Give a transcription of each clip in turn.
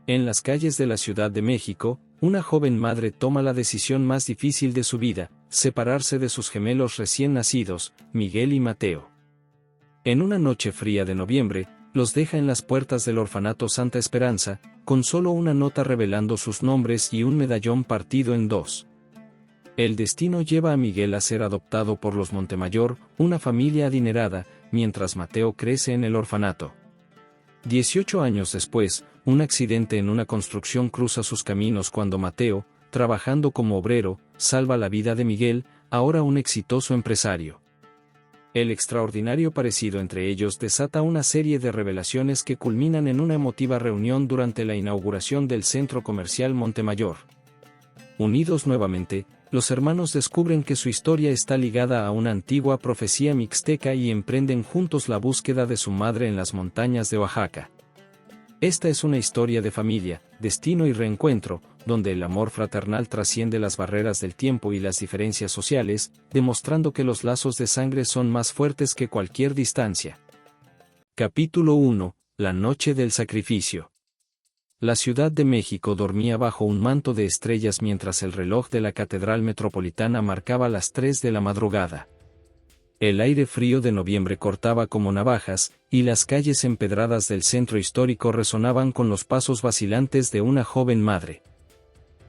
En las calles de la Ciudad de México, una joven madre toma la decisión más difícil de su vida, separarse de sus gemelos recién nacidos, Miguel y Mateo. En una noche fría de noviembre, los deja en las puertas del orfanato Santa Esperanza, con solo una nota revelando sus nombres y un medallón partido en dos. El destino lleva a Miguel a ser adoptado por los Montemayor, una familia adinerada, mientras Mateo crece en el orfanato. 18 años después, un accidente en una construcción cruza sus caminos cuando Mateo, trabajando como obrero, salva la vida de Miguel, ahora un exitoso empresario. El extraordinario parecido entre ellos desata una serie de revelaciones que culminan en una emotiva reunión durante la inauguración del centro comercial Montemayor. Unidos nuevamente, los hermanos descubren que su historia está ligada a una antigua profecía mixteca y emprenden juntos la búsqueda de su madre en las montañas de Oaxaca. Esta es una historia de familia, destino y reencuentro, donde el amor fraternal trasciende las barreras del tiempo y las diferencias sociales, demostrando que los lazos de sangre son más fuertes que cualquier distancia. Capítulo 1. La noche del sacrificio. La Ciudad de México dormía bajo un manto de estrellas mientras el reloj de la Catedral Metropolitana marcaba las 3 de la madrugada. El aire frío de noviembre cortaba como navajas, y las calles empedradas del centro histórico resonaban con los pasos vacilantes de una joven madre.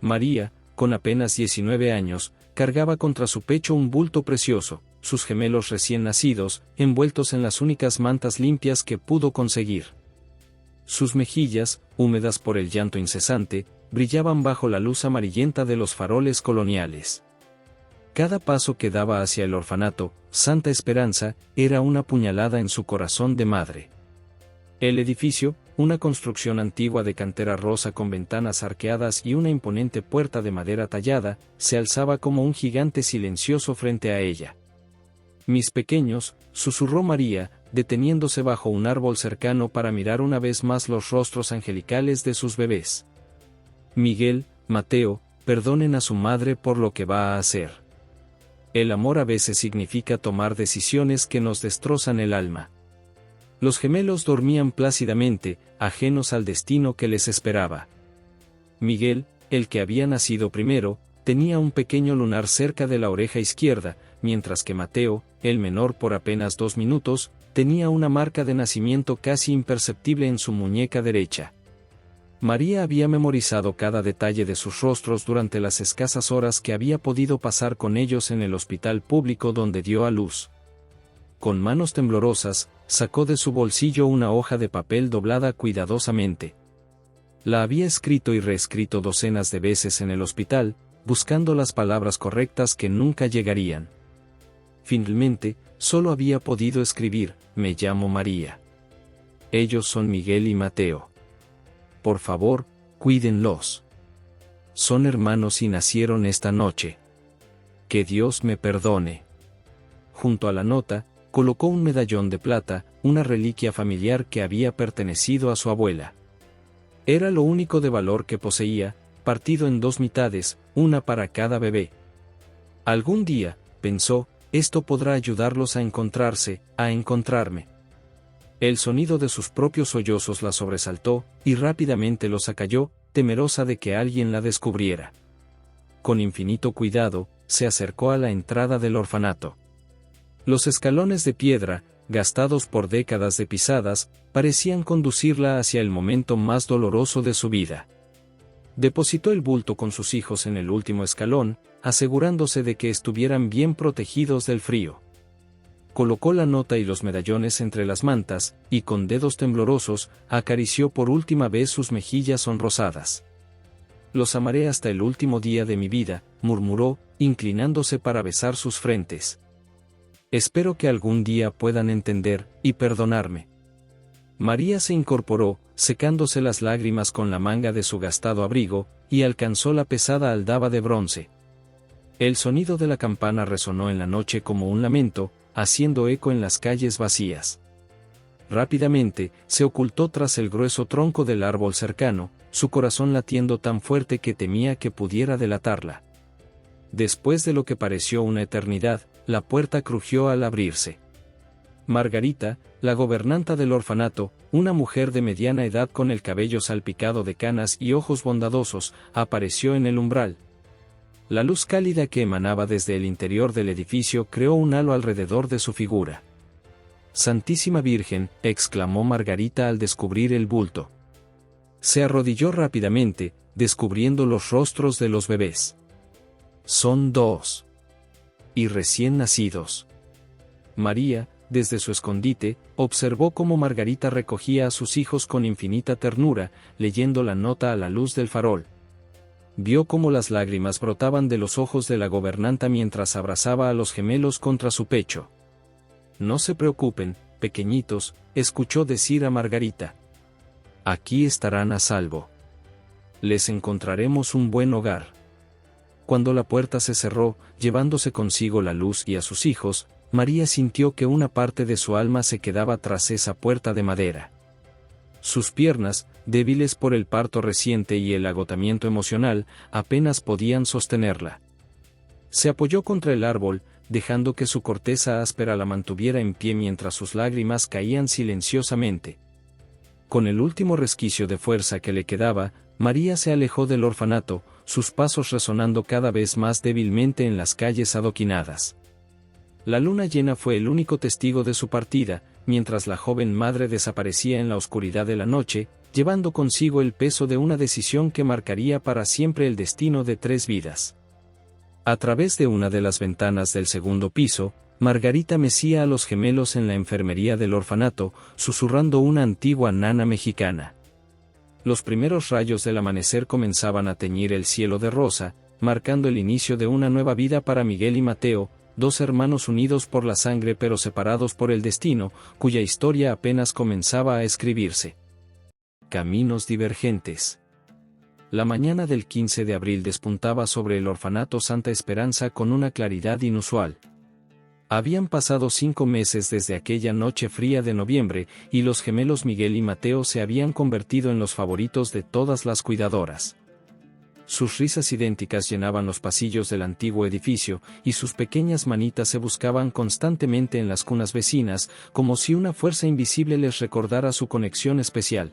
María, con apenas 19 años, cargaba contra su pecho un bulto precioso, sus gemelos recién nacidos, envueltos en las únicas mantas limpias que pudo conseguir. Sus mejillas, húmedas por el llanto incesante, brillaban bajo la luz amarillenta de los faroles coloniales. Cada paso que daba hacia el orfanato, Santa Esperanza, era una puñalada en su corazón de madre. El edificio, una construcción antigua de cantera rosa con ventanas arqueadas y una imponente puerta de madera tallada, se alzaba como un gigante silencioso frente a ella. «Mis pequeños», susurró María, deteniéndose bajo un árbol cercano para mirar una vez más los rostros angelicales de sus bebés. «Miguel, Mateo, perdonen a su madre por lo que va a hacer». El amor a veces significa tomar decisiones que nos destrozan el alma. Los gemelos dormían plácidamente, ajenos al destino que les esperaba. Miguel, el que había nacido primero, tenía un pequeño lunar cerca de la oreja izquierda, mientras que Mateo, el menor por apenas 2 minutos, tenía una marca de nacimiento casi imperceptible en su muñeca derecha. María había memorizado cada detalle de sus rostros durante las escasas horas que había podido pasar con ellos en el hospital público donde dio a luz. Con manos temblorosas, sacó de su bolsillo una hoja de papel doblada cuidadosamente. La había escrito y reescrito docenas de veces en el hospital, buscando las palabras correctas que nunca llegarían. Finalmente, solo había podido escribir: «Me llamo María. Ellos son Miguel y Mateo. Por favor, cuídenlos. Son hermanos y nacieron esta noche. Que Dios me perdone». Junto a la nota, colocó un medallón de plata, una reliquia familiar que había pertenecido a su abuela. Era lo único de valor que poseía, partido en 2 mitades, una para cada bebé. Algún día, pensó, esto podrá ayudarlos a encontrarse, a encontrarme. El sonido de sus propios sollozos la sobresaltó, y rápidamente los acalló, temerosa de que alguien la descubriera. Con infinito cuidado, se acercó a la entrada del orfanato. Los escalones de piedra, gastados por décadas de pisadas, parecían conducirla hacia el momento más doloroso de su vida. Depositó el bulto con sus hijos en el último escalón, asegurándose de que estuvieran bien protegidos del frío. Colocó la nota y los medallones entre las mantas, y con dedos temblorosos, acarició por última vez sus mejillas sonrosadas. «Los amaré hasta el último día de mi vida», murmuró, inclinándose para besar sus frentes. «Espero que algún día puedan entender y perdonarme». María se incorporó, secándose las lágrimas con la manga de su gastado abrigo, y alcanzó la pesada aldaba de bronce. El sonido de la campana resonó en la noche como un lamento, haciendo eco en las calles vacías. Rápidamente, se ocultó tras el grueso tronco del árbol cercano, su corazón latiendo tan fuerte que temía que pudiera delatarla. Después de lo que pareció una eternidad, la puerta crujió al abrirse. Margarita, la gobernanta del orfanato, una mujer de mediana edad con el cabello salpicado de canas y ojos bondadosos, apareció en el umbral. La luz cálida que emanaba desde el interior del edificio creó un halo alrededor de su figura. «Santísima Virgen», exclamó Margarita al descubrir el bulto. Se arrodilló rápidamente, descubriendo los rostros de los bebés. «Son 2. Y recién nacidos». María, desde su escondite, observó cómo Margarita recogía a sus hijos con infinita ternura, leyendo la nota a la luz del farol. Vio cómo las lágrimas brotaban de los ojos de la gobernanta mientras abrazaba a los gemelos contra su pecho. «No se preocupen, pequeñitos», escuchó decir a Margarita. «Aquí estarán a salvo. Les encontraremos un buen hogar». Cuando la puerta se cerró, llevándose consigo la luz y a sus hijos, María sintió que una parte de su alma se quedaba tras esa puerta de madera. Sus piernas, débiles por el parto reciente y el agotamiento emocional, apenas podían sostenerla. Se apoyó contra el árbol, dejando que su corteza áspera la mantuviera en pie mientras sus lágrimas caían silenciosamente. Con el último resquicio de fuerza que le quedaba, María se alejó del orfanato, sus pasos resonando cada vez más débilmente en las calles adoquinadas. La luna llena fue el único testigo de su partida, mientras la joven madre desaparecía en la oscuridad de la noche, llevando consigo el peso de una decisión que marcaría para siempre el destino de 3 vidas. A través de una de las ventanas del segundo piso, Margarita mecía a los gemelos en la enfermería del orfanato, susurrando una antigua nana mexicana. Los primeros rayos del amanecer comenzaban a teñir el cielo de rosa, marcando el inicio de una nueva vida para Miguel y Mateo, 2 hermanos unidos por la sangre pero separados por el destino, cuya historia apenas comenzaba a escribirse. Caminos divergentes. La mañana del 15 de abril despuntaba sobre el orfanato Santa Esperanza con una claridad inusual. Habían pasado 5 meses desde aquella noche fría de noviembre, y los gemelos Miguel y Mateo se habían convertido en los favoritos de todas las cuidadoras. Sus risas idénticas llenaban los pasillos del antiguo edificio, y sus pequeñas manitas se buscaban constantemente en las cunas vecinas, como si una fuerza invisible les recordara su conexión especial.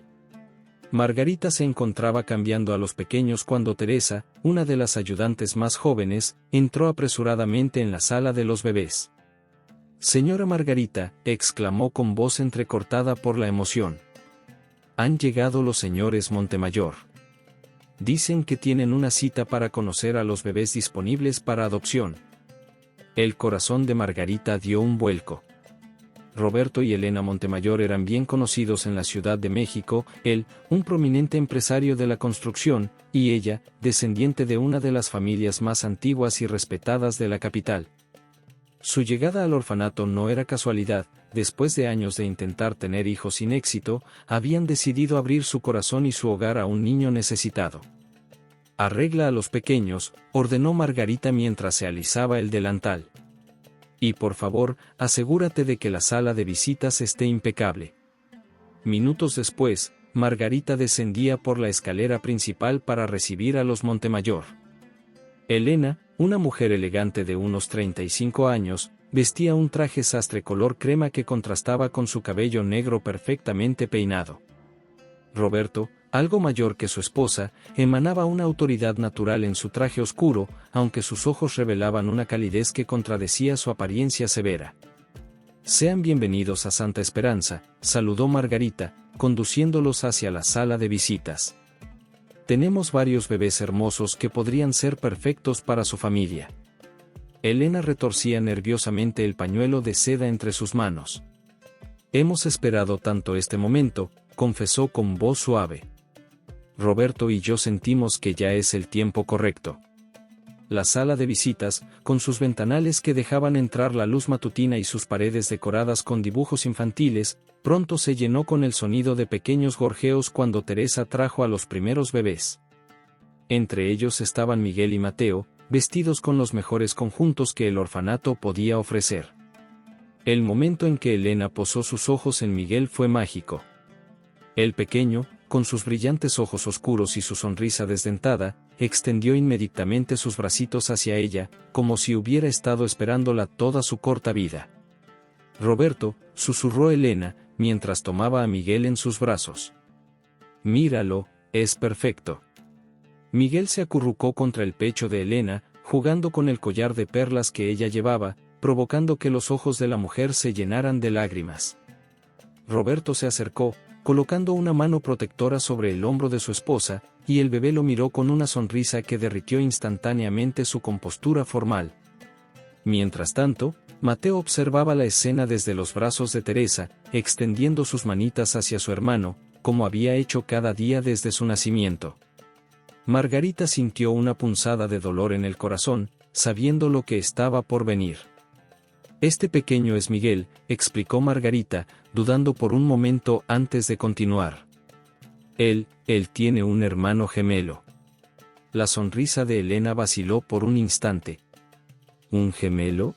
Margarita se encontraba cambiando a los pequeños cuando Teresa, una de las ayudantes más jóvenes, entró apresuradamente en la sala de los bebés. «Señora Margarita», exclamó con voz entrecortada por la emoción. «Han llegado los señores Montemayor. Dicen que tienen una cita para conocer a los bebés disponibles para adopción». El corazón de Margarita dio un vuelco. Roberto y Elena Montemayor eran bien conocidos en la Ciudad de México, él, un prominente empresario de la construcción, y ella, descendiente de una de las familias más antiguas y respetadas de la capital. Su llegada al orfanato no era casualidad. Después de años de intentar tener hijos sin éxito, habían decidido abrir su corazón y su hogar a un niño necesitado. «Arregla a los pequeños», ordenó Margarita mientras se alisaba el delantal. «Y por favor, asegúrate de que la sala de visitas esté impecable». Minutos después, Margarita descendía por la escalera principal para recibir a los Montemayor. Elena, una mujer elegante de unos 35 años, vestía un traje sastre color crema que contrastaba con su cabello negro perfectamente peinado. Roberto, algo mayor que su esposa, emanaba una autoridad natural en su traje oscuro, aunque sus ojos revelaban una calidez que contradecía su apariencia severa. «Sean bienvenidos a Santa Esperanza», saludó Margarita, conduciéndolos hacia la sala de visitas. «Tenemos varios bebés hermosos que podrían ser perfectos para su familia». Elena retorcía nerviosamente el pañuelo de seda entre sus manos. «Hemos esperado tanto este momento», confesó con voz suave. «Roberto y yo sentimos que ya es el tiempo correcto». La sala de visitas, con sus ventanales que dejaban entrar la luz matutina y sus paredes decoradas con dibujos infantiles, pronto se llenó con el sonido de pequeños gorjeos cuando Teresa trajo a los primeros bebés. Entre ellos estaban Miguel y Mateo, vestidos con los mejores conjuntos que el orfanato podía ofrecer. El momento en que Elena posó sus ojos en Miguel fue mágico. El pequeño, con sus brillantes ojos oscuros y su sonrisa desdentada, extendió inmediatamente sus bracitos hacia ella, como si hubiera estado esperándola toda su corta vida. Roberto, susurró Elena, mientras tomaba a Miguel en sus brazos. Míralo, es perfecto. Miguel se acurrucó contra el pecho de Elena, jugando con el collar de perlas que ella llevaba, provocando que los ojos de la mujer se llenaran de lágrimas. Roberto se acercó, colocando una mano protectora sobre el hombro de su esposa, y el bebé lo miró con una sonrisa que derritió instantáneamente su compostura formal. Mientras tanto, Mateo observaba la escena desde los brazos de Teresa, extendiendo sus manitas hacia su hermano, como había hecho cada día desde su nacimiento. Margarita sintió una punzada de dolor en el corazón, sabiendo lo que estaba por venir. Este pequeño es Miguel, explicó Margarita, dudando por un momento antes de continuar. Él tiene un hermano gemelo. La sonrisa de Elena vaciló por un instante. ¿Un gemelo?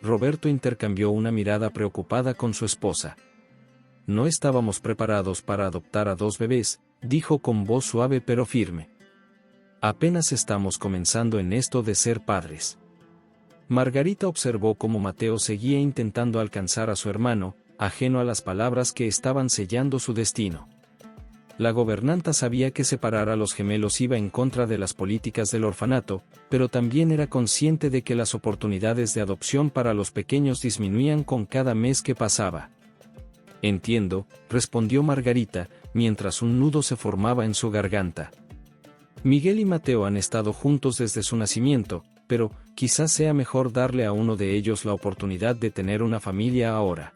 Roberto intercambió una mirada preocupada con su esposa. No estábamos preparados para adoptar a 2 bebés, dijo con voz suave pero firme. Apenas estamos comenzando en esto de ser padres. Margarita observó cómo Mateo seguía intentando alcanzar a su hermano, ajeno a las palabras que estaban sellando su destino. La gobernanta sabía que separar a los gemelos iba en contra de las políticas del orfanato, pero también era consciente de que las oportunidades de adopción para los pequeños disminuían con cada mes que pasaba. Entiendo, respondió Margarita, mientras un nudo se formaba en su garganta. Miguel y Mateo han estado juntos desde su nacimiento, pero quizás sea mejor darle a uno de ellos la oportunidad de tener una familia ahora.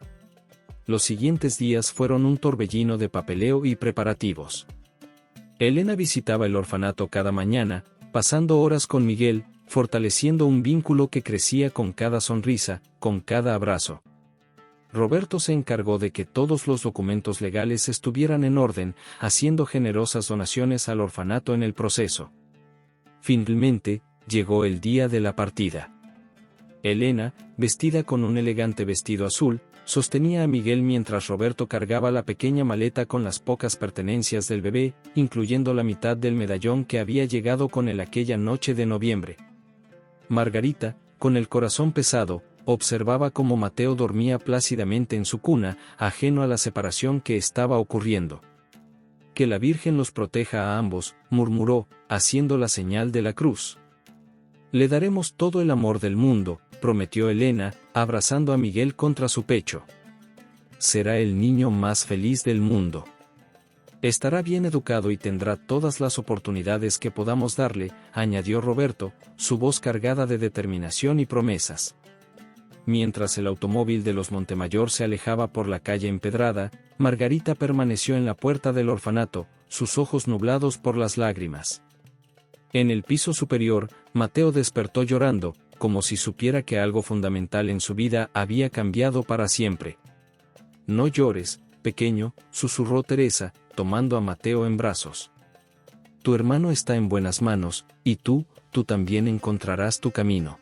Los siguientes días fueron un torbellino de papeleo y preparativos. Elena visitaba el orfanato cada mañana, pasando horas con Miguel, fortaleciendo un vínculo que crecía con cada sonrisa, con cada abrazo. Roberto se encargó de que todos los documentos legales estuvieran en orden, haciendo generosas donaciones al orfanato en el proceso. Finalmente, llegó el día de la partida. Elena, vestida con un elegante vestido azul, sostenía a Miguel mientras Roberto cargaba la pequeña maleta con las pocas pertenencias del bebé, incluyendo la mitad del medallón que había llegado con él aquella noche de noviembre. Margarita, con el corazón pesado, observaba cómo Mateo dormía plácidamente en su cuna, ajeno a la separación que estaba ocurriendo. Que la Virgen los proteja a ambos, murmuró, haciendo la señal de la cruz. Le daremos todo el amor del mundo, prometió Elena, abrazando a Miguel contra su pecho. Será el niño más feliz del mundo. Estará bien educado y tendrá todas las oportunidades que podamos darle, añadió Roberto, su voz cargada de determinación y promesas. Mientras el automóvil de los Montemayor se alejaba por la calle empedrada, Margarita permaneció en la puerta del orfanato, sus ojos nublados por las lágrimas. En el piso superior, Mateo despertó llorando, como si supiera que algo fundamental en su vida había cambiado para siempre. No llores, pequeño, susurró Teresa, tomando a Mateo en brazos. Tu hermano está en buenas manos, y tú también encontrarás tu camino.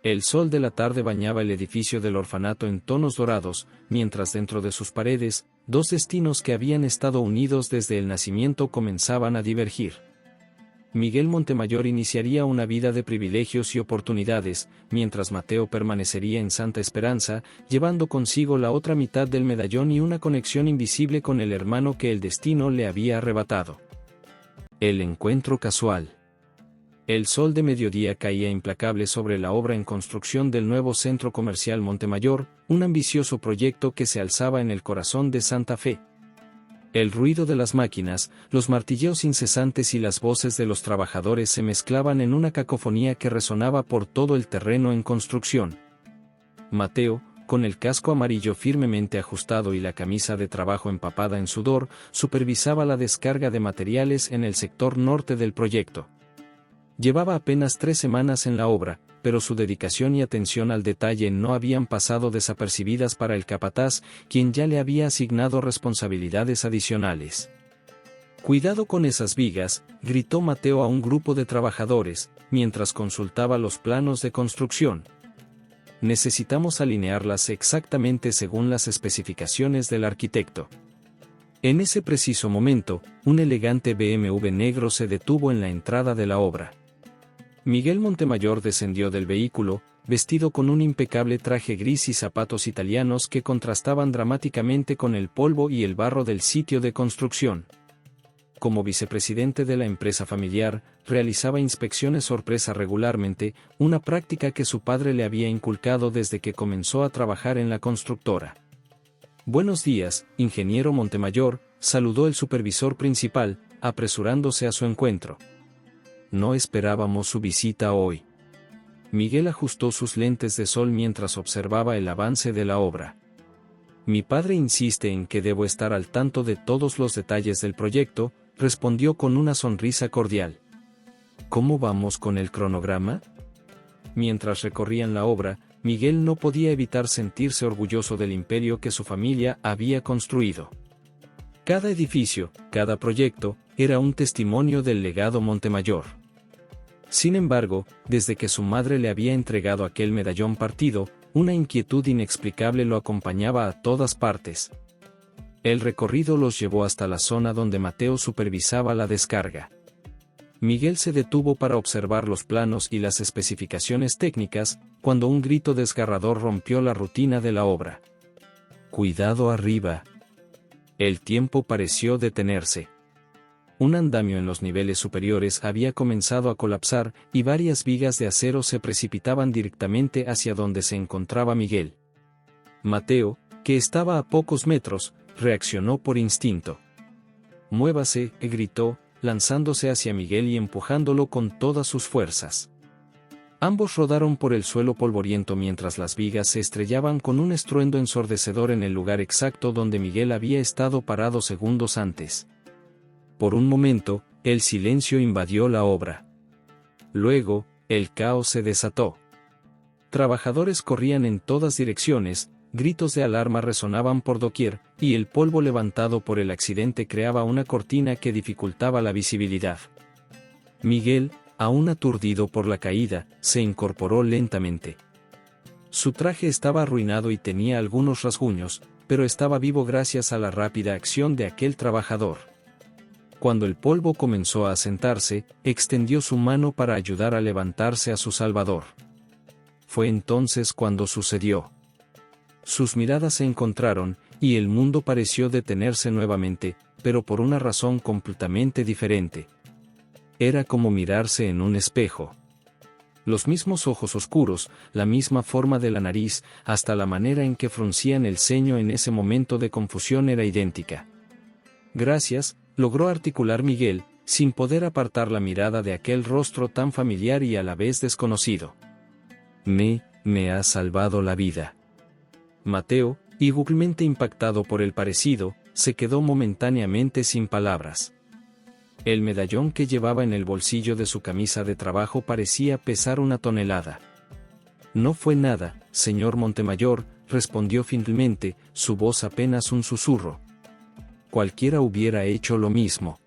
El sol de la tarde bañaba el edificio del orfanato en tonos dorados, mientras dentro de sus paredes, 2 destinos que habían estado unidos desde el nacimiento comenzaban a divergir. Miguel Montemayor iniciaría una vida de privilegios y oportunidades, mientras Mateo permanecería en Santa Esperanza, llevando consigo la otra mitad del medallón y una conexión invisible con el hermano que el destino le había arrebatado. El encuentro casual. El sol de mediodía caía implacable sobre la obra en construcción del nuevo centro comercial Montemayor, un ambicioso proyecto que se alzaba en el corazón de Santa Fe. El ruido de las máquinas, los martilleos incesantes y las voces de los trabajadores se mezclaban en una cacofonía que resonaba por todo el terreno en construcción. Mateo, con el casco amarillo firmemente ajustado y la camisa de trabajo empapada en sudor, supervisaba la descarga de materiales en el sector norte del proyecto. Llevaba apenas 3 semanas en la obra, pero su dedicación y atención al detalle no habían pasado desapercibidas para el capataz, quien ya le había asignado responsabilidades adicionales. «Cuidado con esas vigas», gritó Mateo a un grupo de trabajadores, mientras consultaba los planos de construcción. «Necesitamos alinearlas exactamente según las especificaciones del arquitecto». En ese preciso momento, un elegante BMW negro se detuvo en la entrada de la obra. Miguel Montemayor descendió del vehículo, vestido con un impecable traje gris y zapatos italianos que contrastaban dramáticamente con el polvo y el barro del sitio de construcción. Como vicepresidente de la empresa familiar, realizaba inspecciones sorpresa regularmente, una práctica que su padre le había inculcado desde que comenzó a trabajar en la constructora. «Buenos días, ingeniero Montemayor», saludó el supervisor principal, apresurándose a su encuentro. «No esperábamos su visita hoy». Miguel ajustó sus lentes de sol mientras observaba el avance de la obra. «Mi padre insiste en que debo estar al tanto de todos los detalles del proyecto», respondió con una sonrisa cordial. «¿Cómo vamos con el cronograma?». Mientras recorrían la obra, Miguel no podía evitar sentirse orgulloso del imperio que su familia había construido. Cada edificio, cada proyecto, era un testimonio del legado Montemayor. Sin embargo, desde que su madre le había entregado aquel medallón partido, una inquietud inexplicable lo acompañaba a todas partes. El recorrido los llevó hasta la zona donde Mateo supervisaba la descarga. Miguel se detuvo para observar los planos y las especificaciones técnicas, cuando un grito desgarrador rompió la rutina de la obra. «¡Cuidado arriba!». El tiempo pareció detenerse. Un andamio en los niveles superiores había comenzado a colapsar y varias vigas de acero se precipitaban directamente hacia donde se encontraba Miguel. Mateo, que estaba a pocos metros, reaccionó por instinto. «Muévase», gritó, lanzándose hacia Miguel y empujándolo con todas sus fuerzas. Ambos rodaron por el suelo polvoriento mientras las vigas se estrellaban con un estruendo ensordecedor en el lugar exacto donde Miguel había estado parado segundos antes. Por un momento, el silencio invadió la obra. Luego, el caos se desató. Trabajadores corrían en todas direcciones, gritos de alarma resonaban por doquier, y el polvo levantado por el accidente creaba una cortina que dificultaba la visibilidad. Miguel, aún aturdido por la caída, se incorporó lentamente. Su traje estaba arruinado y tenía algunos rasguños, pero estaba vivo gracias a la rápida acción de aquel trabajador. Cuando el polvo comenzó a asentarse, extendió su mano para ayudar a levantarse a su salvador. Fue entonces cuando sucedió. Sus miradas se encontraron, y el mundo pareció detenerse nuevamente, pero por una razón completamente diferente. Era como mirarse en un espejo. Los mismos ojos oscuros, la misma forma de la nariz, hasta la manera en que fruncían el ceño en ese momento de confusión era idéntica. «Gracias», logró articular Miguel, sin poder apartar la mirada de aquel rostro tan familiar y a la vez desconocido. Me has salvado la vida». Mateo, igualmente impactado por el parecido, se quedó momentáneamente sin palabras. El medallón que llevaba en el bolsillo de su camisa de trabajo parecía pesar 1 tonelada. «No fue nada, señor Montemayor», respondió finalmente, su voz apenas un susurro. «Cualquiera hubiera hecho lo mismo».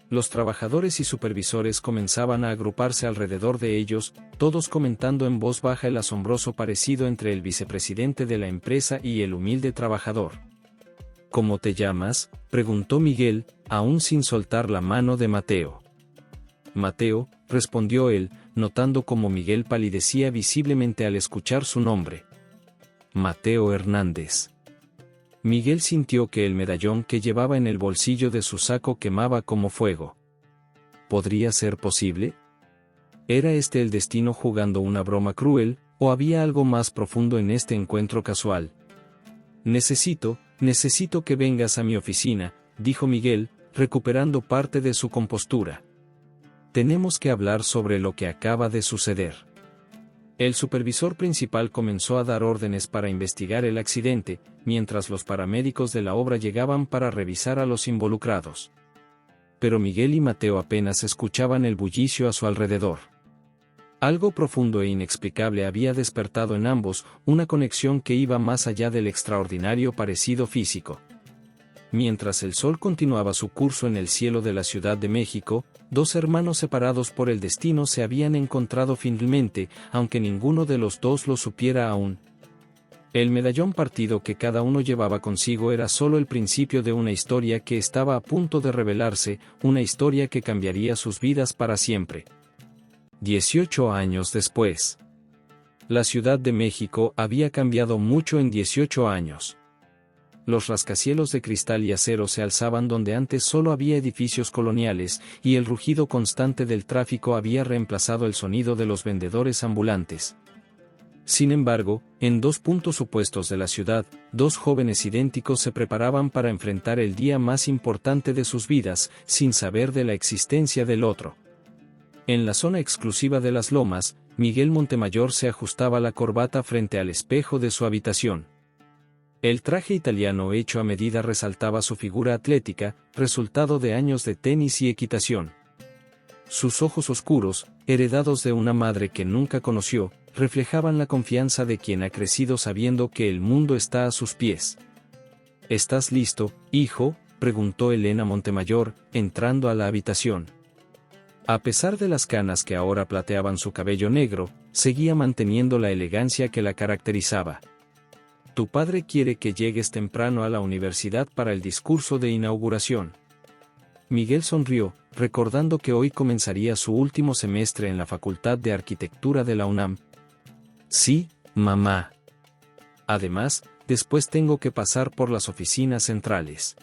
Los trabajadores y supervisores comenzaban a agruparse alrededor de ellos, todos comentando en voz baja el asombroso parecido entre el vicepresidente de la empresa y el humilde trabajador. «¿Cómo te llamas?», preguntó Miguel, aún sin soltar la mano de Mateo. «Mateo», respondió él, notando cómo Miguel palidecía visiblemente al escuchar su nombre. «Mateo Hernández». Miguel sintió que el medallón que llevaba en el bolsillo de su saco quemaba como fuego. ¿Podría ser posible? ¿Era este el destino jugando una broma cruel, o había algo más profundo en este encuentro casual? Necesito que vengas a mi oficina», dijo Miguel, recuperando parte de su compostura. «Tenemos que hablar sobre lo que acaba de suceder». El supervisor principal comenzó a dar órdenes para investigar el accidente, mientras los paramédicos de la obra llegaban para revisar a los involucrados. Pero Miguel y Mateo apenas escuchaban el bullicio a su alrededor. Algo profundo e inexplicable había despertado en ambos una conexión que iba más allá del extraordinario parecido físico. Mientras el sol continuaba su curso en el cielo de la Ciudad de México, 2 hermanos separados por el destino se habían encontrado finalmente, aunque ninguno de los dos lo supiera aún. El medallón partido que cada uno llevaba consigo era solo el principio de una historia que estaba a punto de revelarse, una historia que cambiaría sus vidas para siempre. 18 años después. La Ciudad de México había cambiado mucho en 18 años. Los rascacielos de cristal y acero se alzaban donde antes solo había edificios coloniales, y el rugido constante del tráfico había reemplazado el sonido de los vendedores ambulantes. Sin embargo, en dos puntos opuestos de la ciudad, dos jóvenes idénticos se preparaban para enfrentar el día más importante de sus vidas, sin saber de la existencia del otro. En la zona exclusiva de las Lomas, Miguel Montemayor se ajustaba la corbata frente al espejo de su habitación. El traje italiano hecho a medida resaltaba su figura atlética, resultado de años de tenis y equitación. Sus ojos oscuros, heredados de una madre que nunca conoció, reflejaban la confianza de quien ha crecido sabiendo que el mundo está a sus pies. ¿Estás listo, hijo?, preguntó Elena Montemayor, entrando a la habitación. A pesar de las canas que ahora plateaban su cabello negro, seguía manteniendo la elegancia que la caracterizaba. Tu padre quiere que llegues temprano a la universidad para el discurso de inauguración. Miguel sonrió, recordando que hoy comenzaría su último semestre en la Facultad de Arquitectura de la UNAM. Sí, mamá. Además, después tengo que pasar por las oficinas centrales.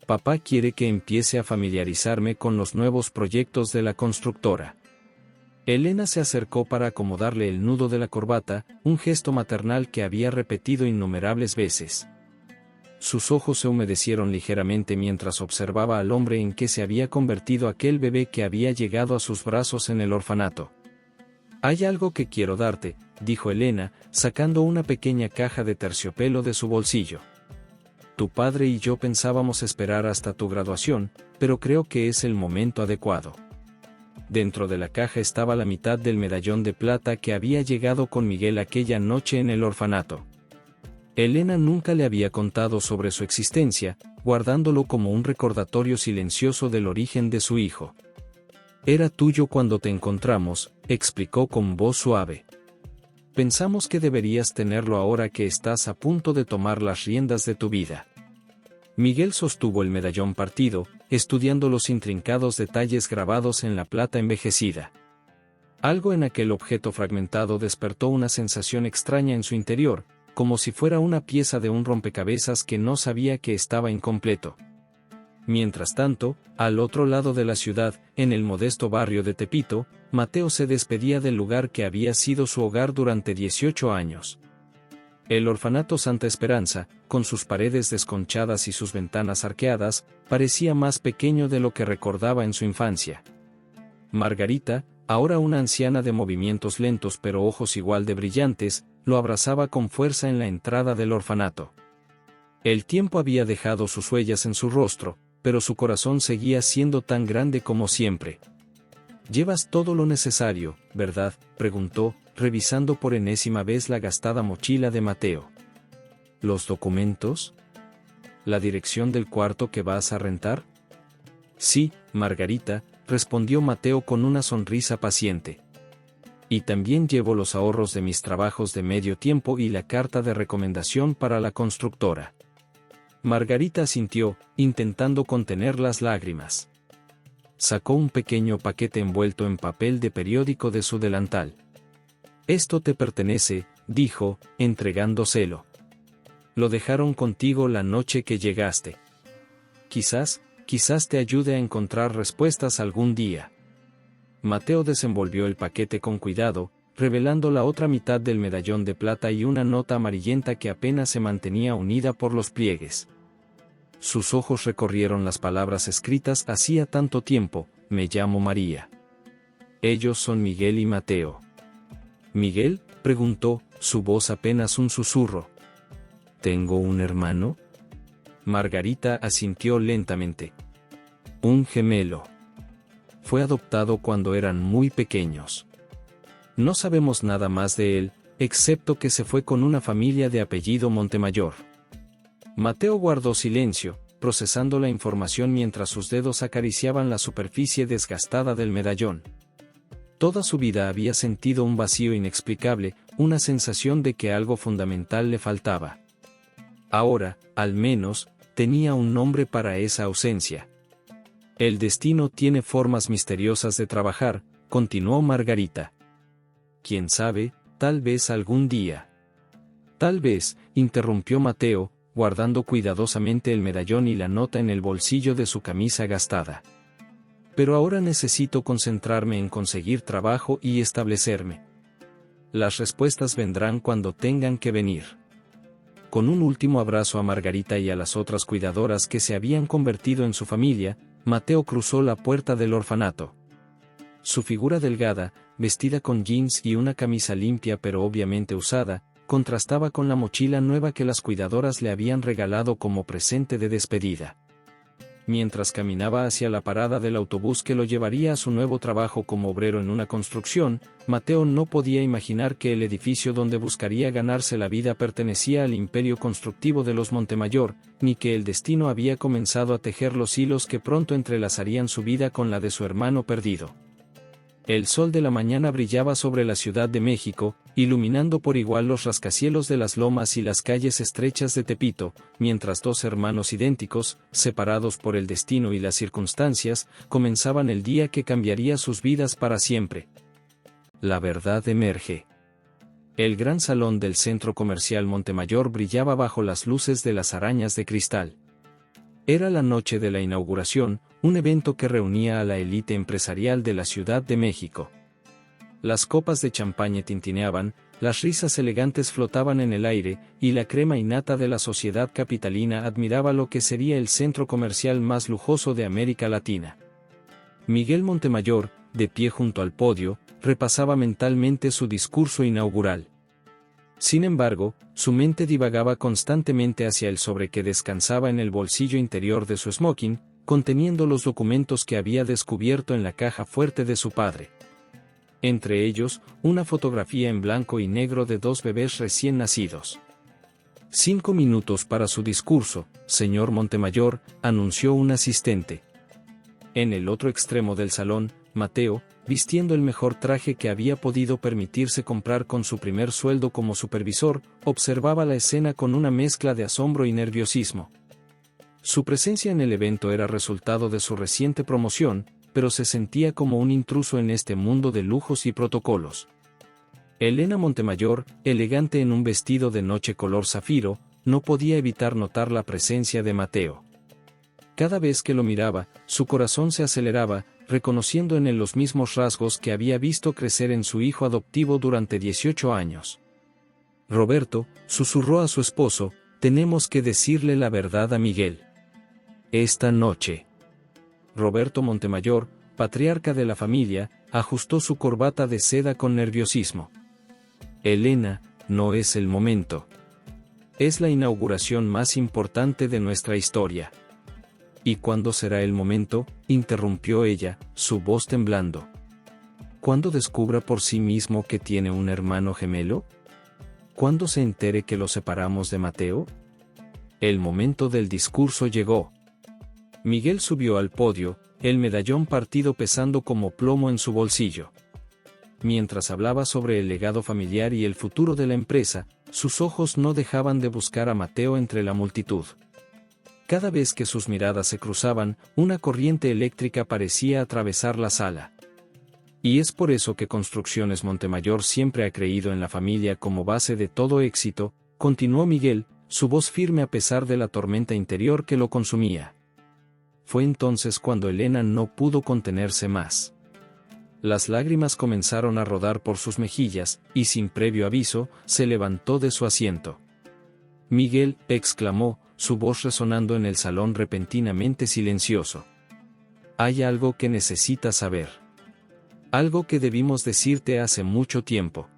Papá quiere que empiece a familiarizarme con los nuevos proyectos de la constructora. Elena se acercó para acomodarle el nudo de la corbata, un gesto maternal que había repetido innumerables veces. Sus ojos se humedecieron ligeramente mientras observaba al hombre en que se había convertido aquel bebé que había llegado a sus brazos en el orfanato. Hay algo que quiero darte, dijo Elena, sacando una pequeña caja de terciopelo de su bolsillo. Tu padre y yo pensábamos esperar hasta tu graduación, pero creo que es el momento adecuado. Dentro de la caja estaba la mitad del medallón de plata que había llegado con Miguel aquella noche en el orfanato. Elena nunca le había contado sobre su existencia, guardándolo como un recordatorio silencioso del origen de su hijo. Era tuyo cuando te encontramos, explicó con voz suave. Pensamos que deberías tenerlo ahora que estás a punto de tomar las riendas de tu vida. Miguel sostuvo el medallón partido, estudiando los intrincados detalles grabados en la plata envejecida. Algo en aquel objeto fragmentado despertó una sensación extraña en su interior, como si fuera una pieza de un rompecabezas que no sabía que estaba incompleto. Mientras tanto, al otro lado de la ciudad, en el modesto barrio de Tepito, Mateo se despedía del lugar que había sido su hogar durante 18 años. El orfanato Santa Esperanza, con sus paredes desconchadas y sus ventanas arqueadas, parecía más pequeño de lo que recordaba en su infancia. Margarita, ahora una anciana de movimientos lentos pero ojos igual de brillantes, lo abrazaba con fuerza en la entrada del orfanato. El tiempo había dejado sus huellas en su rostro, pero su corazón seguía siendo tan grande como siempre. «¿Llevas todo lo necesario, verdad?», preguntó, revisando por enésima vez la gastada mochila de Mateo. «¿Los documentos? ¿La dirección del cuarto que vas a rentar?». «Sí, Margarita», respondió Mateo con una sonrisa paciente. «Y también llevo los ahorros de mis trabajos de medio tiempo y la carta de recomendación para la constructora». Margarita asintió, intentando contener las lágrimas. Sacó un pequeño paquete envuelto en papel de periódico de su delantal. «Esto te pertenece», dijo, entregándoselo. «Lo dejaron contigo la noche que llegaste. Quizás te ayude a encontrar respuestas algún día». Mateo desenvolvió el paquete con cuidado, revelando la otra mitad del medallón de plata y una nota amarillenta que apenas se mantenía unida por los pliegues. Sus ojos recorrieron las palabras escritas hacía tanto tiempo: «Me llamo María». Ellos son Miguel y Mateo. «¿Miguel?», preguntó, su voz apenas un susurro. «¿Tengo un hermano?». Margarita asintió lentamente. «Un gemelo. Fue adoptado cuando eran muy pequeños. No sabemos nada más de él, excepto que se fue con una familia de apellido Montemayor». Mateo guardó silencio, procesando la información mientras sus dedos acariciaban la superficie desgastada del medallón. Toda su vida había sentido un vacío inexplicable, una sensación de que algo fundamental le faltaba. Ahora, al menos, tenía un nombre para esa ausencia. «El destino tiene formas misteriosas de trabajar», continuó Margarita. «Quién sabe, tal vez algún día. Tal vez, interrumpió Mateo, guardando cuidadosamente el medallón y la nota en el bolsillo de su camisa gastada. Pero ahora necesito concentrarme en conseguir trabajo y establecerme. Las respuestas vendrán cuando tengan que venir. Con un último abrazo a Margarita y a las otras cuidadoras que se habían convertido en su familia, Mateo cruzó la puerta del orfanato. Su figura delgada, vestida con jeans y una camisa limpia pero obviamente usada, contrastaba con la mochila nueva que las cuidadoras le habían regalado como presente de despedida. Mientras caminaba hacia la parada del autobús que lo llevaría a su nuevo trabajo como obrero en una construcción, Mateo no podía imaginar que el edificio donde buscaría ganarse la vida pertenecía al imperio constructivo de los Montemayor, ni que el destino había comenzado a tejer los hilos que pronto entrelazarían su vida con la de su hermano perdido. El sol de la mañana brillaba sobre la Ciudad de México, iluminando por igual los rascacielos de las lomas y las calles estrechas de Tepito, mientras dos hermanos idénticos, separados por el destino y las circunstancias, comenzaban el día que cambiaría sus vidas para siempre. La verdad emerge. El gran salón del centro comercial Montemayor brillaba bajo las luces de las arañas de cristal. Era la noche de la inauguración, un evento que reunía a la élite empresarial de la Ciudad de México. Las copas de champaña tintineaban, las risas elegantes flotaban en el aire, y la crema innata de la sociedad capitalina admiraba lo que sería el centro comercial más lujoso de América Latina. Miguel Montemayor, de pie junto al podio, repasaba mentalmente su discurso inaugural. Sin embargo, su mente divagaba constantemente hacia el sobre que descansaba en el bolsillo interior de su smoking, conteniendo los documentos que había descubierto en la caja fuerte de su padre. Entre ellos, una fotografía en blanco y negro de dos bebés recién nacidos. 5 minutos para su discurso, señor Montemayor, anunció un asistente. En el otro extremo del salón, Mateo, vistiendo el mejor traje que había podido permitirse comprar con su primer sueldo como supervisor, observaba la escena con una mezcla de asombro y nerviosismo. Su presencia en el evento era resultado de su reciente promoción, pero se sentía como un intruso en este mundo de lujos y protocolos. Elena Montemayor, elegante en un vestido de noche color zafiro, no podía evitar notar la presencia de Mateo. Cada vez que lo miraba, su corazón se aceleraba, reconociendo en él los mismos rasgos que había visto crecer en su hijo adoptivo durante 18 años. Roberto, susurró a su esposo, tenemos que decirle la verdad a Miguel. Esta noche. Roberto Montemayor, patriarca de la familia, ajustó su corbata de seda con nerviosismo. Elena, no es el momento. Es la inauguración más importante de nuestra historia. ¿Y cuándo será el momento?, interrumpió ella, su voz temblando. ¿Cuándo descubra por sí mismo que tiene un hermano gemelo? ¿Cuándo se entere que lo separamos de Mateo? El momento del discurso llegó. Miguel subió al podio, el medallón partido pesando como plomo en su bolsillo. Mientras hablaba sobre el legado familiar y el futuro de la empresa, sus ojos no dejaban de buscar a Mateo entre la multitud. Cada vez que sus miradas se cruzaban, una corriente eléctrica parecía atravesar la sala. Y es por eso que Construcciones Montemayor siempre ha creído en la familia como base de todo éxito, continuó Miguel, su voz firme a pesar de la tormenta interior que lo consumía. Fue entonces cuando Elena no pudo contenerse más. Las lágrimas comenzaron a rodar por sus mejillas, y sin previo aviso, se levantó de su asiento. Miguel, exclamó, su voz resonando en el salón repentinamente silencioso. Hay algo que necesitas saber. Algo que debimos decirte hace mucho tiempo.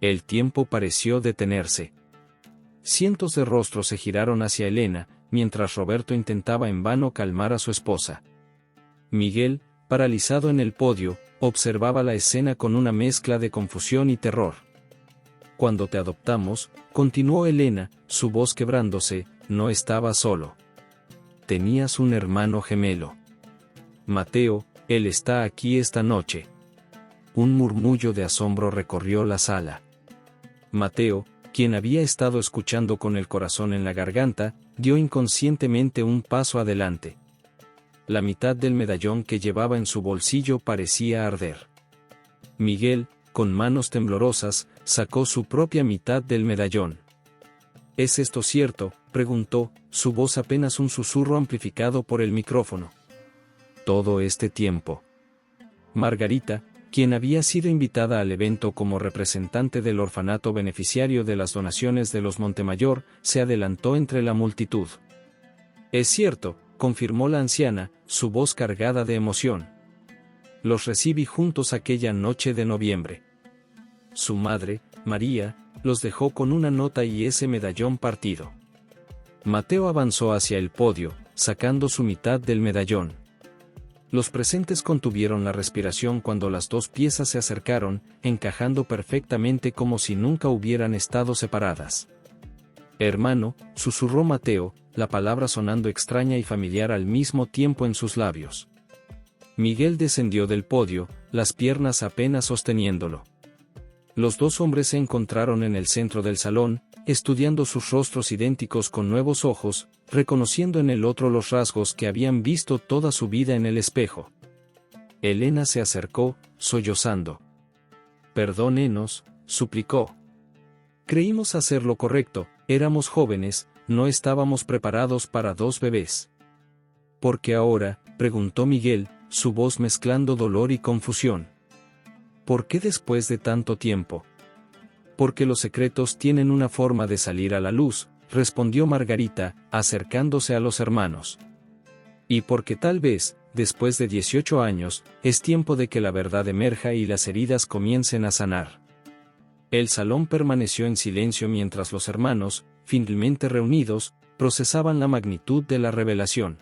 El tiempo pareció detenerse. Cientos de rostros se giraron hacia Elena, mientras Roberto intentaba en vano calmar a su esposa. Miguel, paralizado en el podio, observaba la escena con una mezcla de confusión y terror. Cuando te adoptamos, continuó Elena, su voz quebrándose, no estaba solo. Tenías un hermano gemelo. Mateo, él está aquí esta noche. Un murmullo de asombro recorrió la sala. Mateo, quien había estado escuchando con el corazón en la garganta, dio inconscientemente un paso adelante. La mitad del medallón que llevaba en su bolsillo parecía arder. Miguel, con manos temblorosas, sacó su propia mitad del medallón. ¿Es esto cierto?, preguntó, su voz apenas un susurro amplificado por el micrófono. Todo este tiempo. Margarita, quien había sido invitada al evento como representante del orfanato beneficiario de las donaciones de los Montemayor, se adelantó entre la multitud. Es cierto, confirmó la anciana, su voz cargada de emoción. Los recibí juntos aquella noche de noviembre. Su madre, María, los dejó con una nota y ese medallón partido. Mateo avanzó hacia el podio, sacando su mitad del medallón. Los presentes contuvieron la respiración cuando las dos piezas se acercaron, encajando perfectamente como si nunca hubieran estado separadas. Hermano, susurró Mateo, la palabra sonando extraña y familiar al mismo tiempo en sus labios. Miguel descendió del podio, las piernas apenas sosteniéndolo. Los dos hombres se encontraron en el centro del salón, estudiando sus rostros idénticos con nuevos ojos, reconociendo en el otro los rasgos que habían visto toda su vida en el espejo. Elena se acercó, sollozando. Perdónenos, suplicó. Creímos hacer lo correcto, éramos jóvenes, no estábamos preparados para dos bebés. ¿Por qué ahora?, preguntó Miguel, su voz mezclando dolor y confusión. ¿Por qué después de tanto tiempo? Porque los secretos tienen una forma de salir a la luz, respondió Margarita, acercándose a los hermanos. Y porque tal vez, después de 18 años, es tiempo de que la verdad emerja y las heridas comiencen a sanar. El salón permaneció en silencio mientras los hermanos, finalmente reunidos, procesaban la magnitud de la revelación.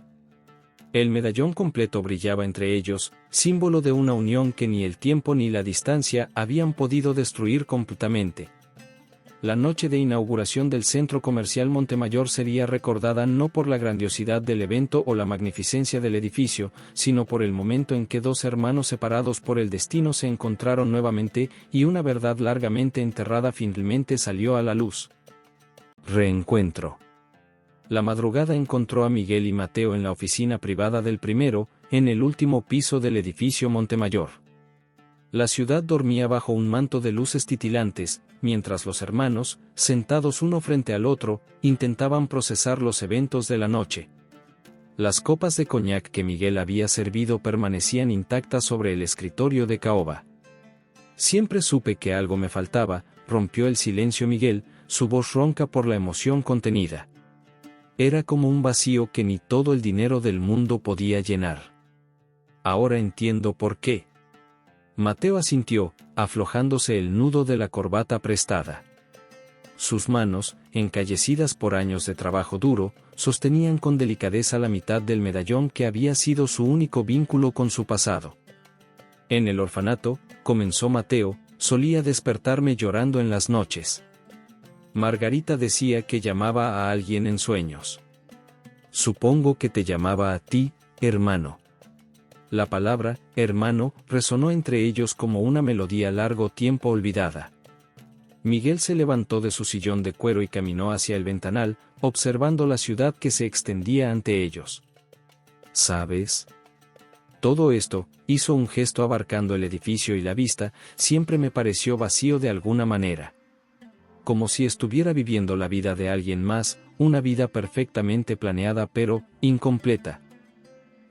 El medallón completo brillaba entre ellos, símbolo de una unión que ni el tiempo ni la distancia habían podido destruir completamente. La noche de inauguración del centro comercial Montemayor sería recordada no por la grandiosidad del evento o la magnificencia del edificio, sino por el momento en que dos hermanos separados por el destino se encontraron nuevamente y una verdad largamente enterrada finalmente salió a la luz. Reencuentro. La madrugada encontró a Miguel y Mateo en la oficina privada del primero, en el último piso del edificio Montemayor. La ciudad dormía bajo un manto de luces titilantes, mientras los hermanos, sentados uno frente al otro, intentaban procesar los eventos de la noche. Las copas de coñac que Miguel había servido permanecían intactas sobre el escritorio de caoba. Siempre supe que algo me faltaba, rompió el silencio Miguel, su voz ronca por la emoción contenida. Era como un vacío que ni todo el dinero del mundo podía llenar. Ahora entiendo por qué. Mateo asintió, aflojándose el nudo de la corbata prestada. Sus manos, encallecidas por años de trabajo duro, sostenían con delicadeza la mitad del medallón que había sido su único vínculo con su pasado. En el orfanato, comenzó Mateo, solía despertarme llorando en las noches. Margarita decía que llamaba a alguien en sueños. Supongo que te llamaba a ti, hermano. La palabra, hermano, resonó entre ellos como una melodía largo tiempo olvidada. Miguel se levantó de su sillón de cuero y caminó hacia el ventanal, observando la ciudad que se extendía ante ellos. ¿Sabes? Todo esto, hizo un gesto abarcando el edificio y la vista, siempre me pareció vacío de alguna manera. Como si estuviera viviendo la vida de alguien más, una vida perfectamente planeada pero, incompleta.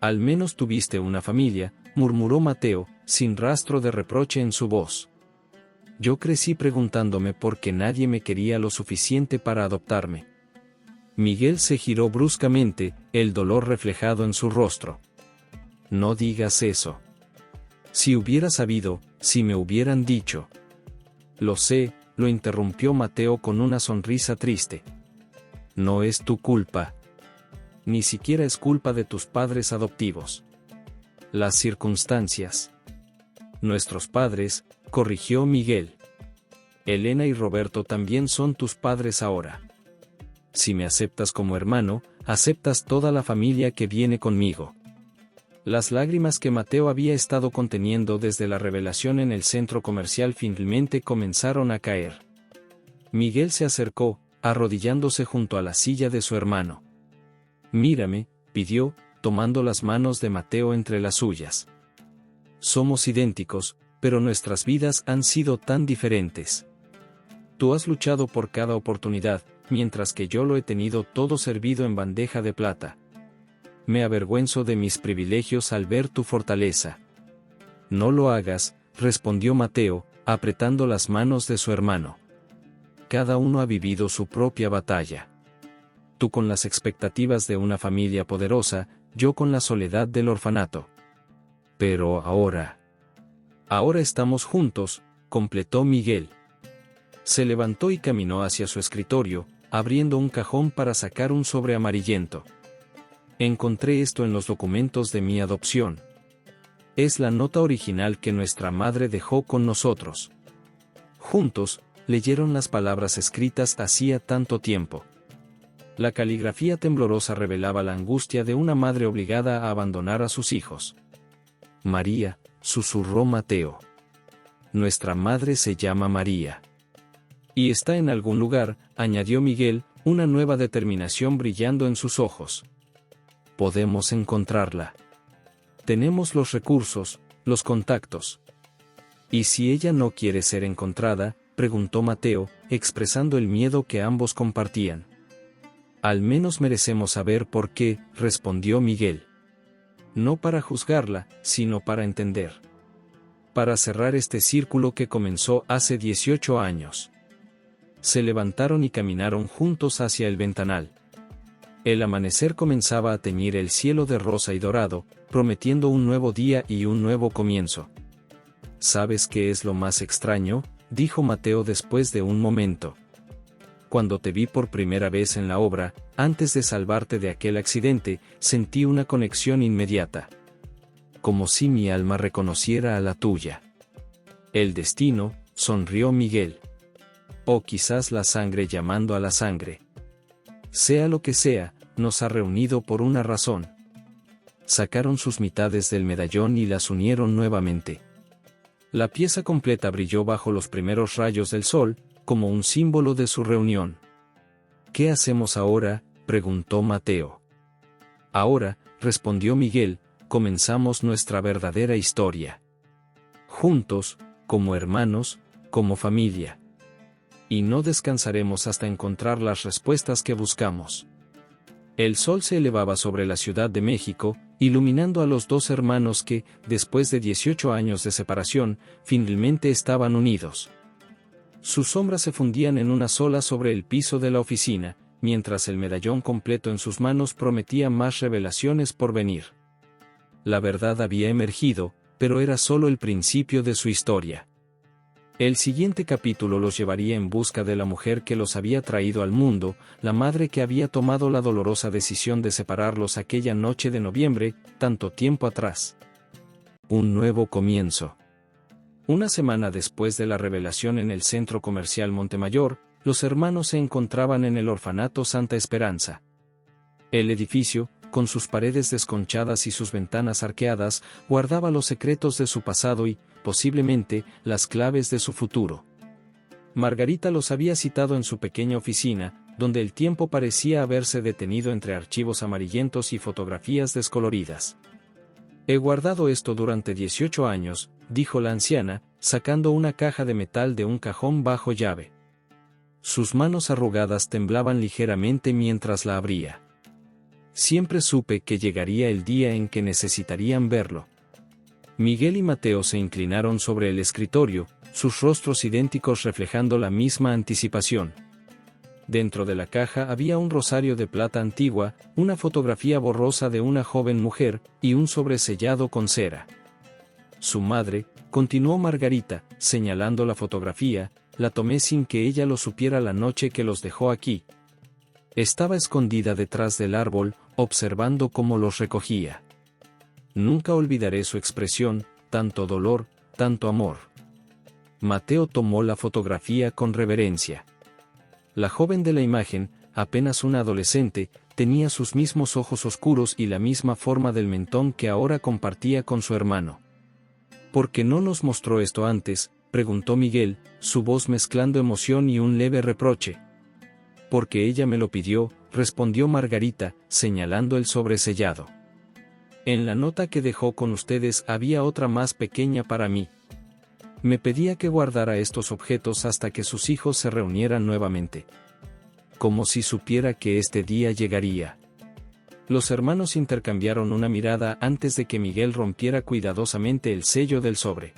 Al menos tuviste una familia, murmuró Mateo, sin rastro de reproche en su voz. Yo crecí preguntándome por qué nadie me quería lo suficiente para adoptarme. Miguel se giró bruscamente, el dolor reflejado en su rostro. No digas eso. Si hubiera sabido, si me hubieran dicho. Lo sé, lo interrumpió Mateo con una sonrisa triste. No es tu culpa. Ni siquiera es culpa de tus padres adoptivos. Las circunstancias. Nuestros padres, corrigió Miguel. Elena y Roberto también son tus padres ahora. Si me aceptas como hermano, aceptas toda la familia que viene conmigo. Las lágrimas que Mateo había estado conteniendo desde la revelación en el centro comercial finalmente comenzaron a caer. Miguel se acercó, arrodillándose junto a la silla de su hermano. Mírame, pidió, tomando las manos de Mateo entre las suyas. Somos idénticos, pero nuestras vidas han sido tan diferentes. Tú has luchado por cada oportunidad, mientras que yo lo he tenido todo servido en bandeja de plata. Me avergüenzo de mis privilegios al ver tu fortaleza. No lo hagas, respondió Mateo, apretando las manos de su hermano. Cada uno ha vivido su propia batalla. Tú con las expectativas de una familia poderosa, yo con la soledad del orfanato. Pero ahora estamos juntos, completó Miguel. Se levantó y caminó hacia su escritorio, abriendo un cajón para sacar un sobre amarillento. Encontré esto en los documentos de mi adopción. Es la nota original que nuestra madre dejó con nosotros. Juntos, leyeron las palabras escritas hacía tanto tiempo. La caligrafía temblorosa revelaba la angustia de una madre obligada a abandonar a sus hijos. María, susurró Mateo. Nuestra madre se llama María. Y está en algún lugar, añadió Miguel, una nueva determinación brillando en sus ojos. Podemos encontrarla. Tenemos los recursos, los contactos. ¿Y si ella no quiere ser encontrada?, preguntó Mateo, expresando el miedo que ambos compartían. Al menos merecemos saber por qué, respondió Miguel. No para juzgarla, sino para entender. Para cerrar este círculo que comenzó hace 18 años. Se levantaron y caminaron juntos hacia el ventanal. El amanecer comenzaba a teñir el cielo de rosa y dorado, prometiendo un nuevo día y un nuevo comienzo. ¿Sabes qué es lo más extraño?, dijo Mateo después de un momento. Cuando te vi por primera vez en la obra, antes de salvarte de aquel accidente, sentí una conexión inmediata. Como si mi alma reconociera a la tuya. El destino, sonrió Miguel. O quizás la sangre llamando a la sangre. Sea lo que sea, nos ha reunido por una razón. Sacaron sus mitades del medallón y las unieron nuevamente. La pieza completa brilló bajo los primeros rayos del sol, como un símbolo de su reunión. ¿Qué hacemos ahora?, preguntó Mateo. Ahora, respondió Miguel, comenzamos nuestra verdadera historia. Juntos, como hermanos, como familia. Y no descansaremos hasta encontrar las respuestas que buscamos. El sol se elevaba sobre la Ciudad de México, iluminando a los dos hermanos que, después de 18 años de separación, finalmente estaban unidos. Sus sombras se fundían en una sola sobre el piso de la oficina, mientras el medallón completo en sus manos prometía más revelaciones por venir. La verdad había emergido, pero era solo el principio de su historia. El siguiente capítulo los llevaría en busca de la mujer que los había traído al mundo, la madre que había tomado la dolorosa decisión de separarlos aquella noche de noviembre, tanto tiempo atrás. Un nuevo comienzo. Una semana después de la revelación en el centro comercial Montemayor, los hermanos se encontraban en el orfanato Santa Esperanza. El edificio, con sus paredes desconchadas y sus ventanas arqueadas, guardaba los secretos de su pasado y, posiblemente, las claves de su futuro. Margarita los había citado en su pequeña oficina, donde el tiempo parecía haberse detenido entre archivos amarillentos y fotografías descoloridas. He guardado esto durante 18 años, dijo la anciana, sacando una caja de metal de un cajón bajo llave. Sus manos arrugadas temblaban ligeramente mientras la abría. Siempre supe que llegaría el día en que necesitarían verlo. Miguel y Mateo se inclinaron sobre el escritorio, sus rostros idénticos reflejando la misma anticipación. Dentro de la caja había un rosario de plata antigua, una fotografía borrosa de una joven mujer, y un sobresellado con cera. Su madre, continuó Margarita, señalando la fotografía, la tomé sin que ella lo supiera la noche que los dejó aquí. Estaba escondida detrás del árbol, observando cómo los recogía. Nunca olvidaré su expresión, tanto dolor, tanto amor. Mateo tomó la fotografía con reverencia. La joven de la imagen, apenas una adolescente, tenía sus mismos ojos oscuros y la misma forma del mentón que ahora compartía con su hermano. ¿Por qué no nos mostró esto antes?, preguntó Miguel, su voz mezclando emoción y un leve reproche. Porque ella me lo pidió, respondió Margarita, señalando el sobresellado. En la nota que dejó con ustedes había otra más pequeña para mí. Me pedía que guardara estos objetos hasta que sus hijos se reunieran nuevamente. Como si supiera que este día llegaría. Los hermanos intercambiaron una mirada antes de que Miguel rompiera cuidadosamente el sello del sobre.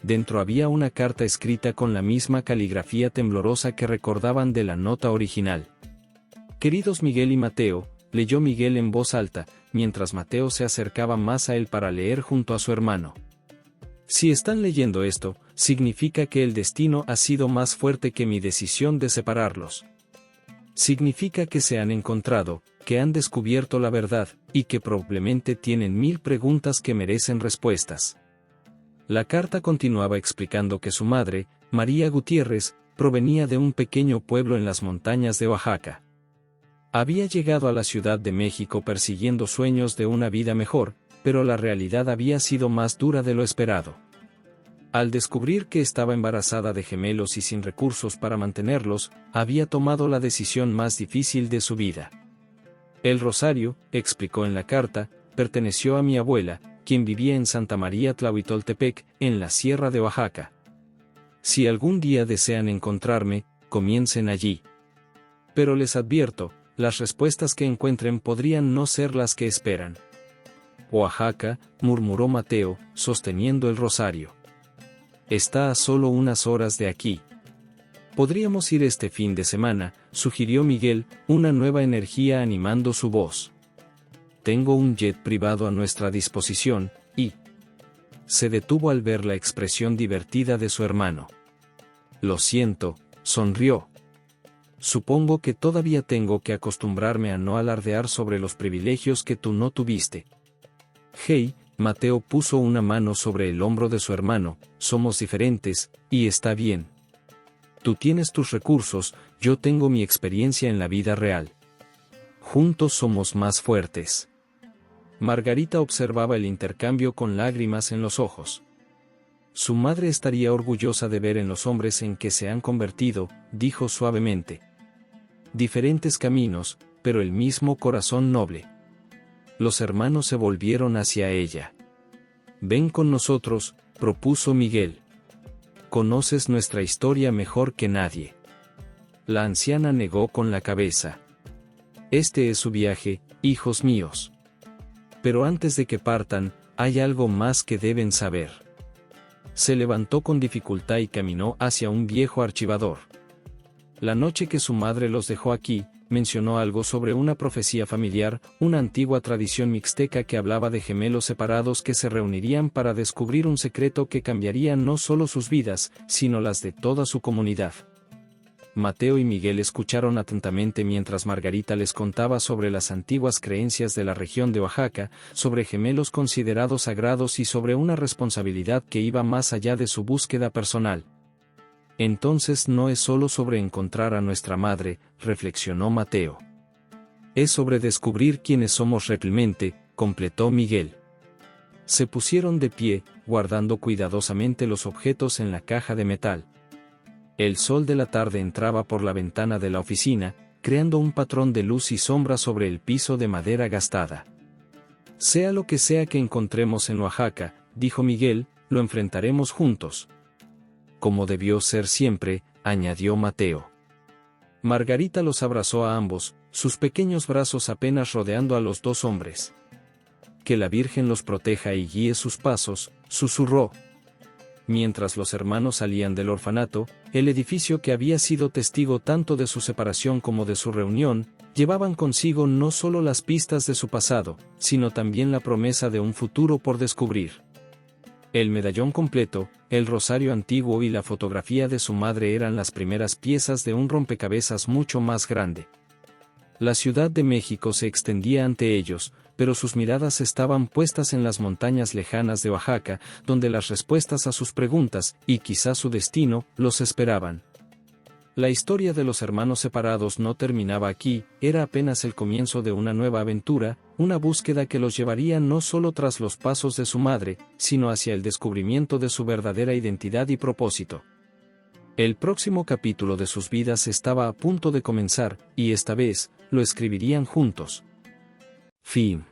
Dentro había una carta escrita con la misma caligrafía temblorosa que recordaban de la nota original. Queridos Miguel y Mateo, leyó Miguel en voz alta, mientras Mateo se acercaba más a él para leer junto a su hermano. Si están leyendo esto, significa que el destino ha sido más fuerte que mi decisión de separarlos. Significa que se han encontrado, que han descubierto la verdad, y que probablemente tienen 1000 preguntas que merecen respuestas. La carta continuaba explicando que su madre, María Gutiérrez, provenía de un pequeño pueblo en las montañas de Oaxaca. Había llegado a la Ciudad de México persiguiendo sueños de una vida mejor, pero la realidad había sido más dura de lo esperado. Al descubrir que estaba embarazada de gemelos y sin recursos para mantenerlos, había tomado la decisión más difícil de su vida. El rosario, explicó en la carta, perteneció a mi abuela, quien vivía en Santa María Tlahuitoltepec, en la Sierra de Oaxaca. Si algún día desean encontrarme, comiencen allí. Pero les advierto, las respuestas que encuentren podrían no ser las que esperan. Oaxaca, murmuró Mateo, sosteniendo el rosario. Está a solo unas horas de aquí. Podríamos ir este fin de semana, sugirió Miguel, una nueva energía animando su voz. Tengo un jet privado a nuestra disposición, y... Se detuvo al ver la expresión divertida de su hermano. Lo siento, sonrió. Supongo que todavía tengo que acostumbrarme a no alardear sobre los privilegios que tú no tuviste. Hey, Mateo puso una mano sobre el hombro de su hermano, somos diferentes, y está bien. Tú tienes tus recursos, yo tengo mi experiencia en la vida real. Juntos somos más fuertes. Margarita observaba el intercambio con lágrimas en los ojos. Su madre estaría orgullosa de ver en los hombres en que se han convertido, dijo suavemente. Diferentes caminos, pero el mismo corazón noble. Los hermanos se volvieron hacia ella. Ven con nosotros, propuso Miguel. Conoces nuestra historia mejor que nadie. La anciana negó con la cabeza. Este es su viaje, hijos míos. Pero antes de que partan, hay algo más que deben saber. Se levantó con dificultad y caminó hacia un viejo archivador. La noche que su madre los dejó aquí, mencionó algo sobre una profecía familiar, una antigua tradición mixteca que hablaba de gemelos separados que se reunirían para descubrir un secreto que cambiaría no solo sus vidas, sino las de toda su comunidad. Mateo y Miguel escucharon atentamente mientras Margarita les contaba sobre las antiguas creencias de la región de Oaxaca, sobre gemelos considerados sagrados y sobre una responsabilidad que iba más allá de su búsqueda personal. Entonces no es solo sobre encontrar a nuestra madre, reflexionó Mateo. Es sobre descubrir quiénes somos realmente, completó Miguel. Se pusieron de pie, guardando cuidadosamente los objetos en la caja de metal. El sol de la tarde entraba por la ventana de la oficina, creando un patrón de luz y sombra sobre el piso de madera gastada. Sea lo que sea que encontremos en Oaxaca, dijo Miguel, lo enfrentaremos juntos. Como debió ser siempre, añadió Mateo. Margarita los abrazó a ambos, sus pequeños brazos apenas rodeando a los dos hombres. Que la Virgen los proteja y guíe sus pasos, susurró. Mientras los hermanos salían del orfanato, el edificio que había sido testigo tanto de su separación como de su reunión, llevaban consigo no solo las pistas de su pasado, sino también la promesa de un futuro por descubrir. El medallón completo, el rosario antiguo y la fotografía de su madre eran las primeras piezas de un rompecabezas mucho más grande. La Ciudad de México se extendía ante ellos, pero sus miradas estaban puestas en las montañas lejanas de Oaxaca, donde las respuestas a sus preguntas, y quizá su destino, los esperaban. La historia de los hermanos separados no terminaba aquí, era apenas el comienzo de una nueva aventura, una búsqueda que los llevaría no solo tras los pasos de su madre, sino hacia el descubrimiento de su verdadera identidad y propósito. El próximo capítulo de sus vidas estaba a punto de comenzar, y esta vez, lo escribirían juntos. Fin.